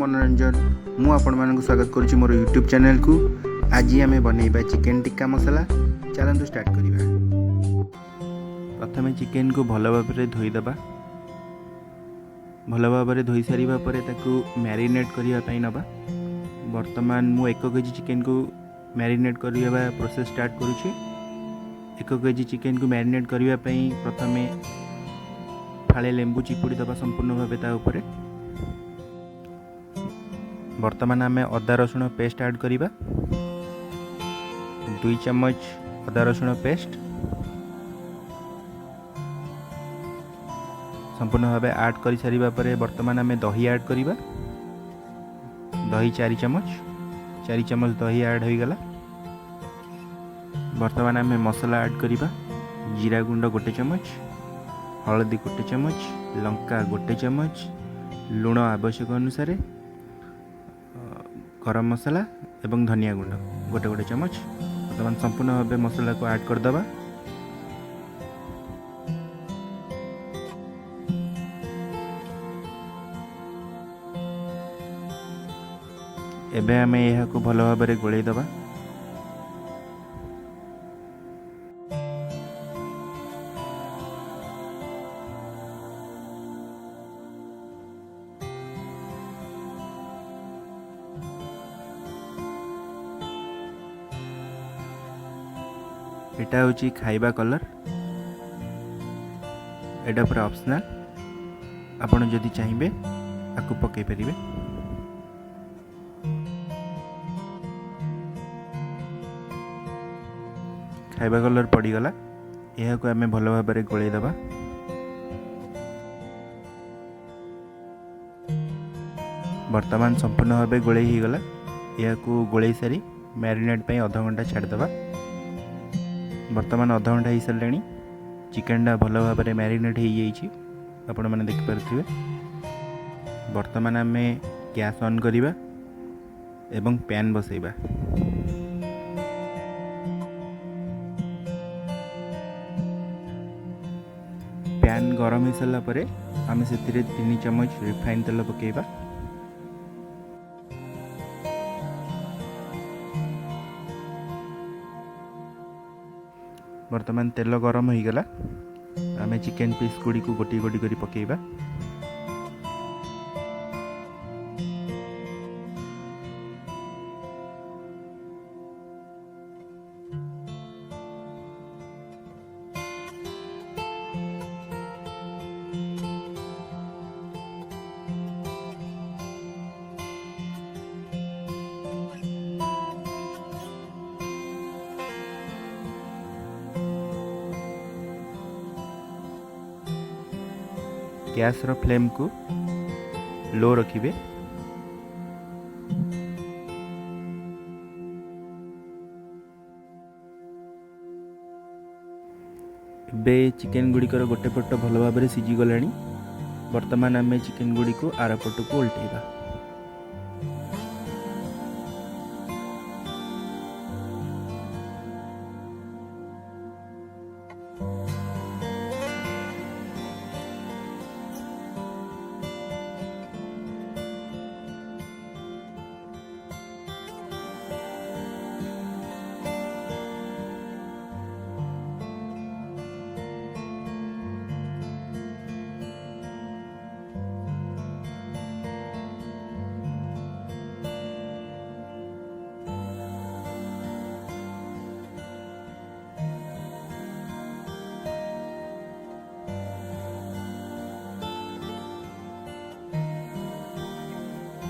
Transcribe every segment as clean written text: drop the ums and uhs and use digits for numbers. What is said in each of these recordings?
मनोरंजन मु आपण मानक स्वागत करुच्ची मोर यूट्यूब चैनल को। आज आम बनइबा चिकेन टिक्का मसला। चलतु स्टार्ट करिबा। प्रथमे चिकेन को भल भाव में धोईदबा। भल भाव में धोई सारा पर मैरिनेट करने नबा। वर्तमान मु 1 केजी चिकेन को मैरिनेट करने प्रोसेस स्टार्ट करुच्ची। 1 केजी चिकेन को मैरिनेट करने प्रथमे फाळे लेंबू चिपुड़ी दबा संपूर्ण भाव ता उपरे। वर्तमान आम अदा रसुण पेस्ट ऐड करिबा। 2 चम्मच अदा रसुण पेस्ट संपूर्ण भाव ऐड कर सारिबा परे वर्तमान आम दही ऐड करिबा। दही 4 चम्मच दही ऐड हो गला। वर्तमान आम मसला ऐड करिबा। जीरा गुंड 1 चम्मच, हलदी 1 चम्मच, लंका 1 चम्मच, लुण आवश्यक अनुसार, गरम मसला एवं धनिया गुंड 1 चम्मच। वर्तमान संपूर्ण भाव मसला को ऐड करदबा। एबे आमे यह को भल भाव में गोलई दबा। एटा होची खाइबा कलर। एटा पूरा ऑप्शनल। आपण जदि चाहिए आपको पकई परिबे। खाइबा कलर पड़ीगला। यह को आम भल भाव में गोलई दबा। वर्तमान संपूर्ण भाव गोलई हो गला। यह को गोलई सारी मैरिनेट पे आधा घंटा छाड़दबा। वर्तमान आधा घंटा हो सारे चिकेन भल भाव में मैरिनेट हो जाइए। आपण मैंने देखिपे। वर्तमान आम गैस ऑन करिबा एवं पैन बसैबा। पैन गरम हो सारा पर आम से 3 चम्मच रिफाइन तेल पकेबा। वर्तमान तेल गरम हो गला। आम चिकेन पीस गुड़ी को गोटी गोटी करी पकेबा। गैस रो फ्लेम को लो रखिबे। बे चिकेन गुड़ी को गोटे पट भल भाव में सीझी गलानी। वर्तमान आम चिकेन गुड़ी को आर पट को उल्टेबा।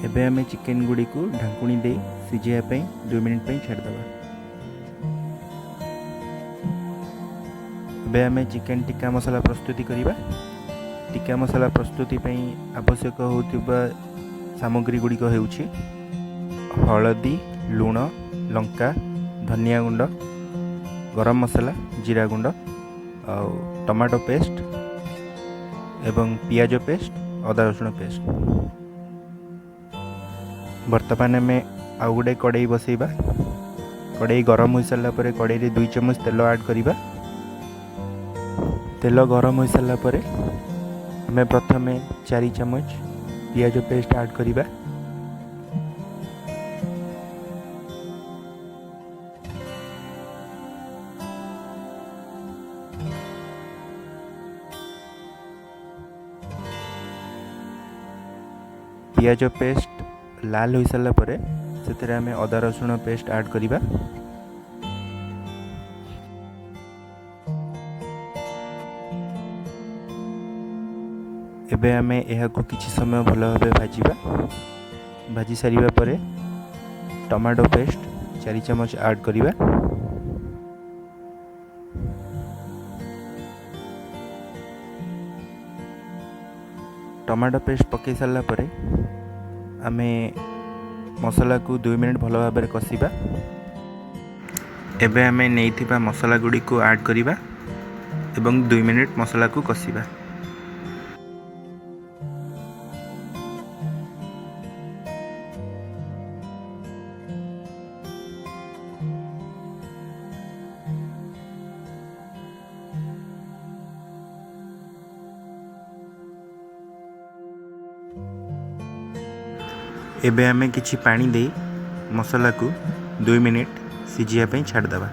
एबे आम चिकेन गुड़ी को ढांकुणी दे सिझाई 2 मिनिट छाड़दबा। एबे आम चिकेन टिक्का मसला प्रस्तुति करिबा। टिक्का मसला प्रस्तुति आवश्यक होतिबा सामग्री गुड़िक हेउछि हलदी, लुण, लंका, धनिया गुंड, गरम मसला, जीरा गुंड, टमाटो पेस्ट एवं पियाज पेस्ट, अदा रसुण पेस्ट। वर्तमान आम आउ गोटे कड़ाई बसैबा। कड़ाई गरम हो सारा पर कड़ाई 2 चम्मच तेल ऐड करिबा। तेल गरम हो सारा पर आम प्रथमे 4 चम्मच पियाज पेस्ट ऐड करिबा। पियाज पेस्ट लाल हो सारा पर से आम अदा रसुण पेस्ट ऐड करिबा। एबे आमे एहाको किछि समय भल भाबे भाजी सारिबा परे टमाटो पेस्ट 4 चम्मच ऐड करिबा। टमाटो पेस्ट पकई सारा परे आमे मसला को 2 मिनट भल भाबे कसिबा। एबे आमे नेइथिबा मसला गुडी को ऐड करिबा एवं 2 मिनट मसला को कसिबा। एबे आमे किछि पानी दे मसला को 2 मिनट सिझिया पे छाड़ दबा।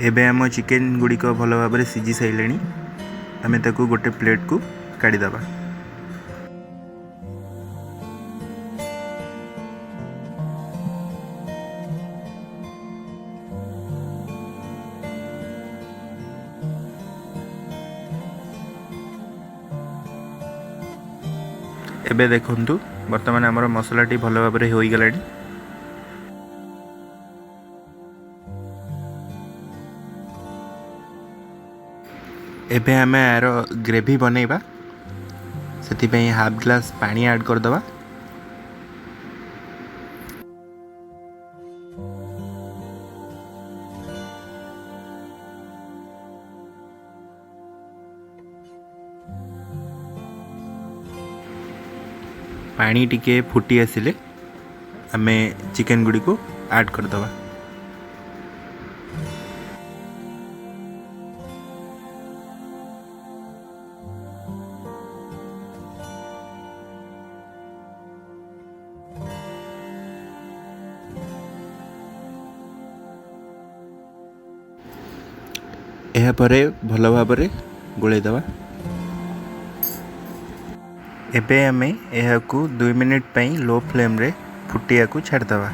एबे आम चिकेन गुड़िक भल भाव में सीझी सारे आम ताकू गोटे प्लेट को काढ़ीदबा। एबे देखंतु वर्तमान आमर मसलाटी भल भाव में हो गलानी। एबे आम यार ग्रेवी बनैबा से हाफ ग्लास पानी ऐड कर दबा। पानी टिके फुटी आसिले आमे चिकेन गुडी को ऐड कर दबा। यह परे भल भाव गोले दबा। एबे आमे यह को 2 मिनट पई लो फ्लेम रे फुटिया को छाड़ दबा।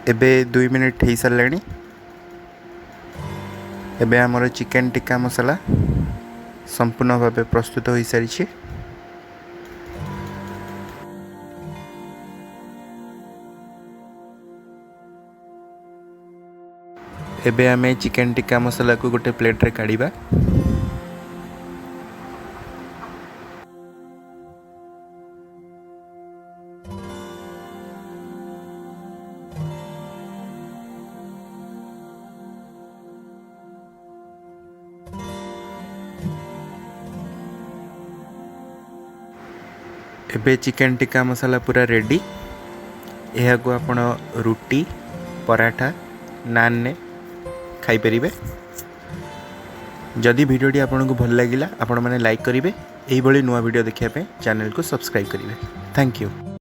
एबे 2 मिनट हो सारे। एबे हमर चिकेन टिक्का मसाला संपूर्ण भाव प्रस्तुत हो सारी। एबे आमे चिकेन टिक्का मसाला को गोटे प्लेट रे काढ़ीबा। एबे चिकेन टिक्का मसाला पूरा रेडी। यह को आपण रुटी पराठा नान ने खाई परिबे। जदि वीडियोटी आपन को भल लागिला आपण माने लाइक करिवे। एही भली नुवा वीडियो देखिया पे चैनल को सब्सक्राइब करिवे। Thank you.